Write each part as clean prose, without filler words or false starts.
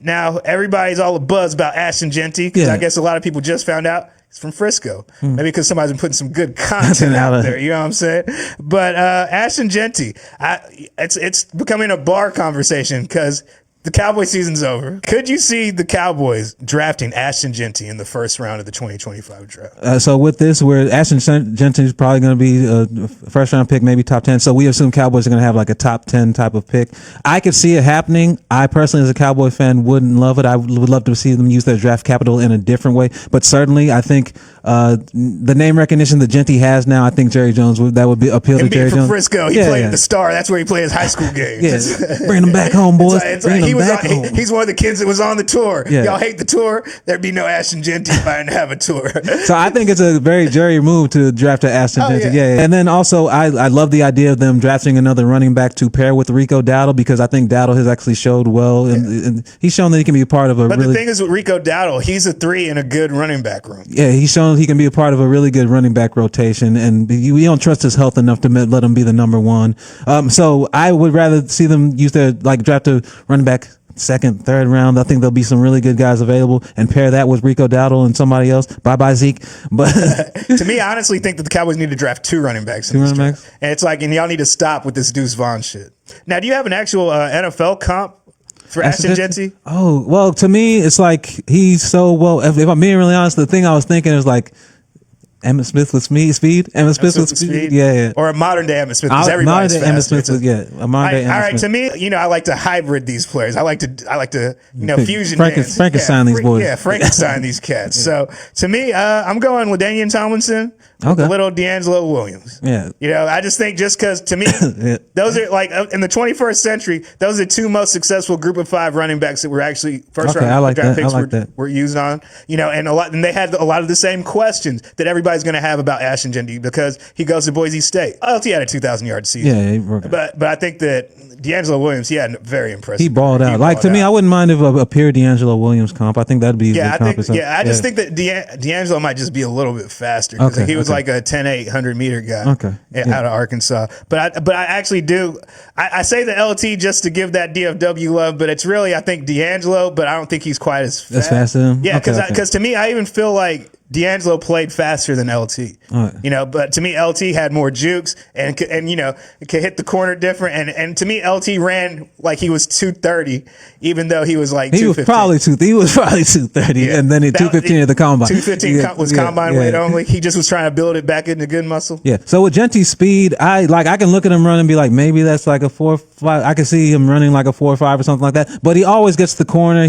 Now, everybody's all abuzz about Ashton Jeanty because I guess a lot of people just found out he's from Frisco. Maybe because somebody's been putting some good content out there. You know what I'm saying? But Ashton Jeanty, it's becoming a bar conversation because the Cowboys season's over. Could you see the Cowboys drafting Ashton Jeanty in the first round of the 2025 draft? So with this, where Ashton Jeanty is probably going to be a first round pick, maybe top 10. So we assume Cowboys are going to have like a top 10 type of pick. I could see it happening. I personally, as a Cowboy fan, wouldn't love it. I would love to see them use their draft capital in a different way. But certainly, I think the name recognition that Jeanty has now, I think Jerry Jones would be appeal to Jerry Jones. Frisco, he played at the Star. That's where he played his high school games. Bring him back home, boys. He's one of the kids that was on the tour. Y'all hate the tour. There'd be no Ashton Jeanty if I didn't have a tour. So I think it's a very Jerry move to draft a Ashton Jeanty. And then also I love the idea of them drafting another running back to pair with Rico Dowdle, because I think Dowdle has actually showed well, and he's shown that he can be a part of a. But the thing is with Rico Dowdle, he's a 3 in a good running back room. Yeah, he's shown he can be a part of a really good running back rotation, and we don't trust his health enough to let him be the number one. So I would rather see them use their draft a running back second, third round. I think there'll be some really good guys available, and pair that with Rico Dowdle and somebody else. Bye Zeke. But to me, I honestly think that the Cowboys need to draft 2 running backs. And it's like, and y'all need to stop with this Deuce Vaughn shit. Now, do you have an actual NFL comp for Ashton Jeanty? Oh, well, to me, it's like he's so well. If I'm being really honest, the thing I was thinking is like Emmitt Smith with speed. Emmitt Smith with speed. Yeah. Or a modern day Emmitt Smith. Everybody's modern day Emmitt Smith. A modern day Emmitt Smith. All right. To me, I like to hybrid these players. I like to fusion. Frankenstein these boys. Yeah, Frankenstein these cats. So to me, I'm going with Daniel Tomlinson. Okay. Little D'Angelo Williams. Yeah. I just think because to me, those are like in the 21st century, those are the 2 most successful group of 5 running backs that were actually first round draft picks were used on. And they had a lot of the same questions that everybody's going to have about Ashton Jeanty because he goes to Boise State. LT had a 2,000-yard season. Yeah. But I think that D'Angelo Williams, he had a very impressive. He balled out. To me, I wouldn't mind if a pure D'Angelo Williams comp. I think that'd be a comp. I just think that D'Angelo might just be a little bit faster because he was like a 10-8 100-meter guy out of Arkansas. But I actually do. I say the LT just to give that DFW love, but it's really, I think, D'Angelo, but I don't think he's quite as fast. As fast as him? Yeah, because to me, I even feel like D'Angelo played faster than LT, but to me, LT had more jukes and could hit the corner different. And to me, LT ran like he was 230, even though he was like 215. He was probably 230, and then 215 at the combine. 215 was combine weight only. He just was trying to build it back into good muscle. Yeah. So with Jeanty's speed, I can look at him run and be like, maybe that's like a 4.5. I can see him running like a 4.5 or something like that. But he always gets the corner.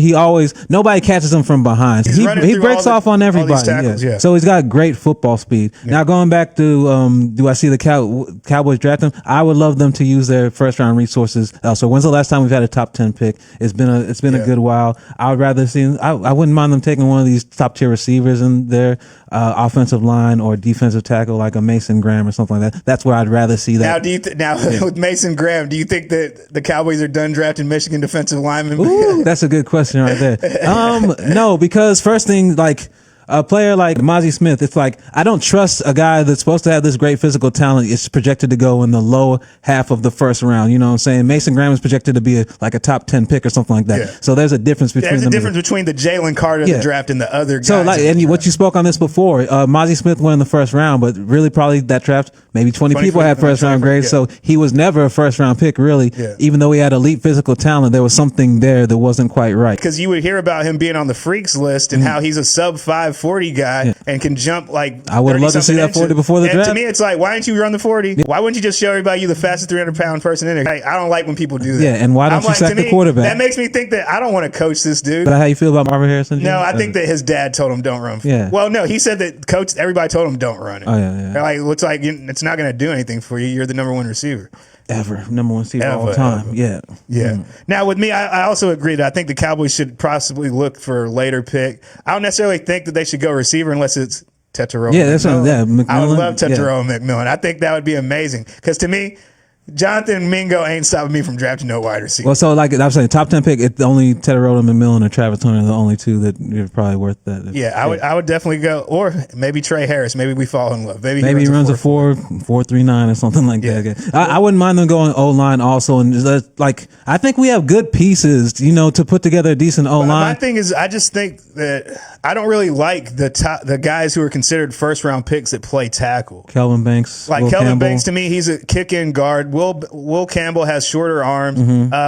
Nobody catches him from behind. He breaks off on everybody. Yeah. So he's got great football speed. Yeah. Now going back to do I see the Cowboys draft him? I would love them to use their first round resources. So when's the last time we've had a top 10 pick? It's been a good while. I would rather see. I wouldn't mind them taking one of these top tier receivers in their offensive line or defensive tackle like a Mason Graham or something like that. That's where I'd rather see that. Now with Mason Graham, do you think that the Cowboys are done drafting Michigan defensive linemen? Ooh, that's a good question right there. No, because first thing, like a player like Mozzie Smith, it's like I don't trust a guy that's supposed to have this great physical talent. It's projected to go in the low half of the first round. You know what I'm saying? Mason Graham is projected to be like a top 10 pick or something like that. Yeah. So there's a difference between them. There's a difference between the Jalen Carter of the draft and the other guys. So what you spoke on this before, Mozzie Smith won in the first round, but really probably that draft, maybe 20 people had first round grades. So he was never a first round pick really. Yeah. Even though he had elite physical talent, there was something there that wasn't quite right. Because you would hear about him being on the freaks list and how he's a sub 540 guy. And can jump like I would have loved to see that 40 before the draft. To me, it's like, why didn't you run the 40? Yeah. Why wouldn't you just show everybody you the fastest 300-pound person in there? I don't like when people do that. Yeah, and why don't you sack the quarterback? That makes me think that I don't want to coach this dude. But how you feel about Marvin Harrison Jr.? No, I think that his dad told him don't run. Yeah. Well, no, he said that everybody told him don't run it. Oh, yeah. They're like, looks like it's not going to do anything for you. You're the number 1 receiver. Ever. Number 1 receiver all the time. Yeah. Now, with me, I also agree that I think the Cowboys should possibly look for a later pick. I don't necessarily think that they should go receiver unless it's Tetairoa. Yeah, that's McMillan. I would love Tetairoa McMillan. I think that would be amazing because to me, Jonathan Mingo ain't stopping me from drafting no wide receiver. Well, so like I was saying, top 10 pick. It's only Teddy McMillan or Travis Hunter are the only two that are probably worth that. Yeah, I would definitely go, or maybe Trey Harris. Maybe we fall in love. Maybe he runs a 4.39 or something like that. I wouldn't mind them going O-line also, and just, like I think we have good pieces, to put together a decent O-line. My thing is, I just think that I don't really like the guys who are considered first round picks that play tackle. Kelvin Banks, like Kelvin Campbell. Banks, to me, he's a kick-in guard. Will Campbell has shorter arms.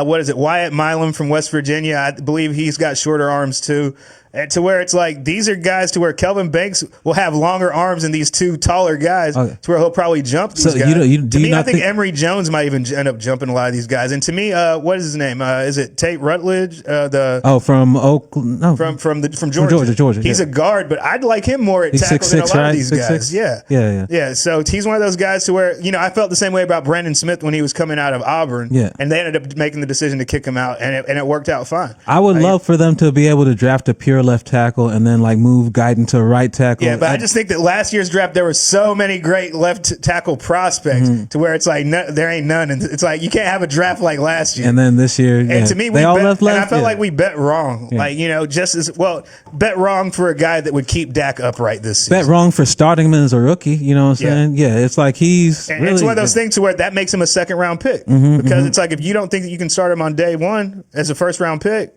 What is it? Wyatt Milam from West Virginia, I believe he's got shorter arms too. And to where it's like these are guys to where Kelvin Banks will have longer arms than these two taller guys, to where he'll probably jump these guys. I think Emory Jones might even end up jumping a lot of these guys. And to me, what is his name? Is it Tate Rutledge? From Oakland? No, from Georgia. Georgia. He's a guard, but I'd like him more at tackle than a lot of these guys. Yeah. So he's one of those guys to where I felt the same way about Brandon Smith when he was coming out of Auburn. Yeah. And they ended up making the decision to kick him out, and it worked out fine. I would love for them to be able to draft a pure left tackle and then like move Guyton to a right tackle. Yeah, but I just think that last year's draft there were so many great left tackle prospects to where it's like there ain't none, and it's like you can't have a draft like last year. And then this year, and to me, they all left. And I felt like we bet wrong. Yeah. Like just as well bet wrong for a guy that would keep Dak upright this season. Bet wrong for starting him as a rookie. You know what I'm saying? Yeah, it's like he's. And it's one of those things to where that makes him a second round pick because it's like if you don't think that you can start him on day one as a first round pick.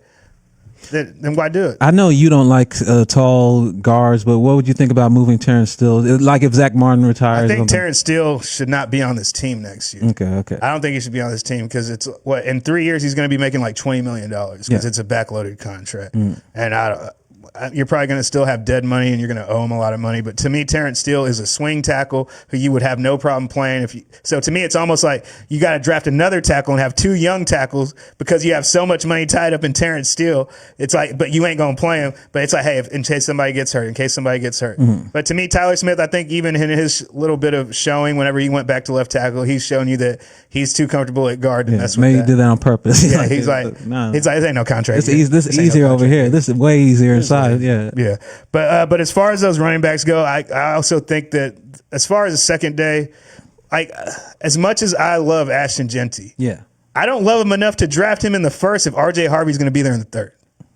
Then why do it? I know you don't like tall guards, but what would you think about moving Terrence Steele? Like if Zach Martin retires? I think Terrence Steele should not be on this team next year. Okay. I don't think he should be on this team because it's in 3 years he's going to be making like $20 million because it's a backloaded contract, and you're probably going to still have dead money and you're going to owe him a lot of money. But to me, Terrence Steele is a swing tackle who you would have no problem playing. So to me, it's almost like you got to draft another tackle and have two young tackles because you have so much money tied up in Terrence Steele. It's like, but you ain't going to play him. But it's like, hey, in case somebody gets hurt, But to me, Tyler Smith, I think even in his little bit of showing whenever he went back to left tackle, he's shown you that he's too comfortable at guard to mess with maybe that. he did that on purpose. Yeah, he's like, this ain't no contract. This is easier over here. This is way easier inside. Yeah. But as far as those running backs go, I also think that as far as the second day, like as much as I love Ashton Jeanty, I don't love him enough to draft him in the first if RJ Harvey's going to be there in the third.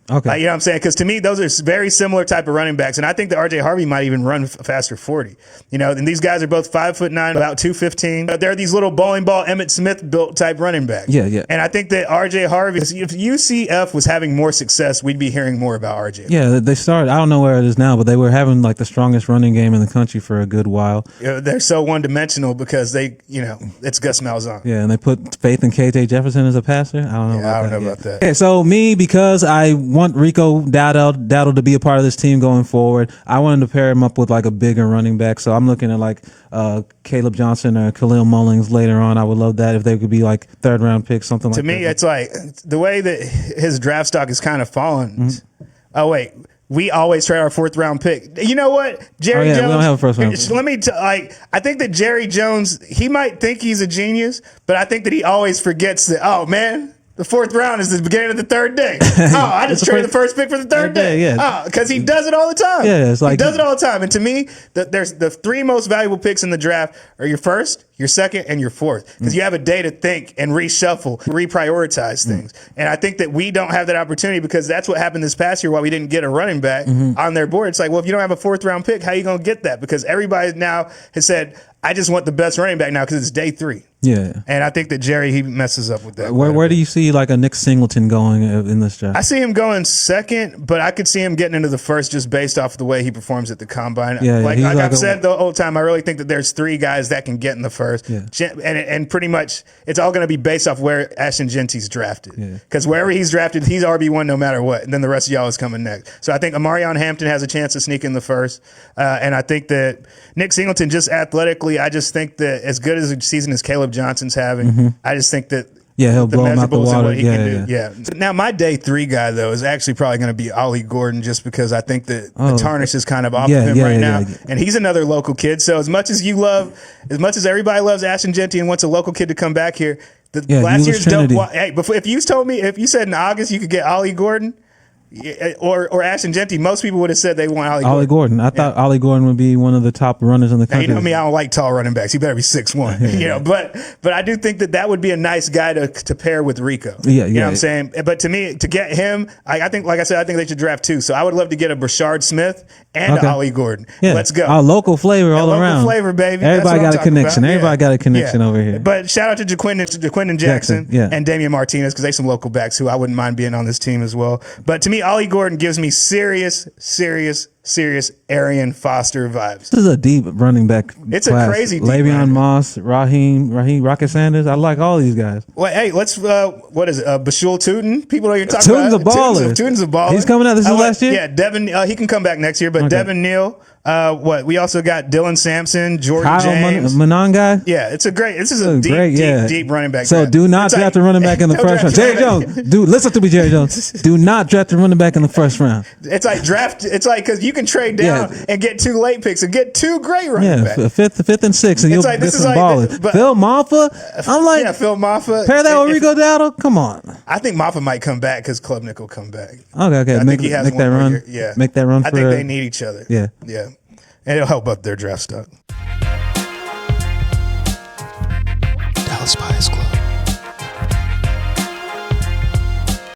Okay. You know what I'm saying? Because to me, those are very similar type of running backs. And I think that RJ Harvey might even run faster 40. And these guys are both 5'9", about 215. They're these little bowling ball, Emmitt Smith built type running backs. Yeah. And I think that RJ Harvey, if UCF was having more success, we'd be hearing more about RJ. Yeah, they started, I don't know where it is now, but they were having like the strongest running game in the country for a good while. They're so one-dimensional because it's Gus Malzahn. Yeah, and they put faith in KJ Jefferson as a passer. I don't know about that. Okay, so because I want Rico Dowdle to be a part of this team going forward, I wanted to pair him up with like a bigger running back. So I'm looking at like Caleb Johnson or Khalil Mullings later on. I would love that if they could be like third round picks, something like that. To me, it's like the way that his draft stock is kind of fallen. Oh, wait. We always trade our fourth round pick. You know what? Jerry Jones. We don't have a first round pick. Let me I think that Jerry Jones, he might think he's a genius, but I think that he always forgets that, oh man, the fourth round is the beginning of the third day. Oh, I just traded the first pick for the third day. Yeah. Oh, because he does it all the time. Yeah, it's like he does it all the time. And to me, there's the three most valuable picks in the draft are your first, your second, and your fourth. Because you have a day to think and reshuffle, reprioritize things. And I think that we don't have that opportunity because that's what happened this past year while we didn't get a running back on their board. It's like, well, if you don't have a fourth round pick, how are you going to get that? Because everybody now has said, I just want the best running back now because it's day 3. Yeah. And I think that Jerry, he messes up with that. Where do you see like a Nick Singleton going in this draft? I see him going second, but I could see him getting into the first just based off the way he performs at the combine. Yeah, like I've said the whole time, I really think that there's 3 guys that can get in the first. Yeah. And pretty much it's all going to be based off where Ashton Jeanty's drafted. Because wherever he's drafted, he's RB1 no matter what. And then the rest of y'all is coming next. So I think Amarion Hampton has a chance to sneak in the first. And I think that Nick Singleton, just athletically, I just think that as good as a season as Caleb Johnson's having, I just think that he'll blow him out the water. Yeah. Now, my day 3 guy, though, is actually probably going to be Ollie Gordon just because I think that the tarnish is kind of off of him right now. And he's another local kid. So as much as everybody loves Ashton Jeanty and wants a local kid to come back here, last year's dope. Hey, if you said in August you could get Ollie Gordon, or Ashton Jeanty, most people would have said they want Ollie Gordon. I thought Ollie Gordon would be one of the top runners in the country. Now, you know me, I don't like tall running backs. He better be 6'1". You know, but I do think that would be a nice guy to pair with Rico. You know what I'm saying? But to me, to get him, I think, like I said, I think they should draft 2. So I would love to get a Brashard Smith and a Ollie Gordon. Yeah. Let's go. Our local flavor all around. Local flavor, baby. Everybody got a connection. Everybody got a connection over here. But shout out to Jaquindon Jackson and Damian Martinez, because they some local backs who I wouldn't mind being on this team as well. But to me, Ollie Gordon gives me serious Arian Foster vibes. This is a deep running back. It's class. a crazy deep Le'Veon Moss, Raheem, Rocket Sanders. I like all these guys. Well, hey, let's what is it? Bashul Tootin? People know you're talking Tootin's about. Tootin's a baller. He's coming out. This is last year. Yeah, Devin. He can come back next year. But Devin Neal. We also got Dylan Sampson, Jordan Kyle James, Manon guy. Yeah, this is a deep running back. So do not draft a running back in the first round. Jerry Jones, listen to me, Jerry Jones. Do not draft a running back in the first round. It's like because you can trade down and get 2 late picks and get 2 great running backs. Fifth and sixth, and you'll get some ballers. Phil Maffa. I'm like, Phil Maffa. Pair that with Rico Dowdle. Come on. I think Maffa might come back because Klubnik will come back. Okay. Make that run. Make that run. I think they need each other. Yeah. And it'll help up their draft stock. Dallas Buyers Club.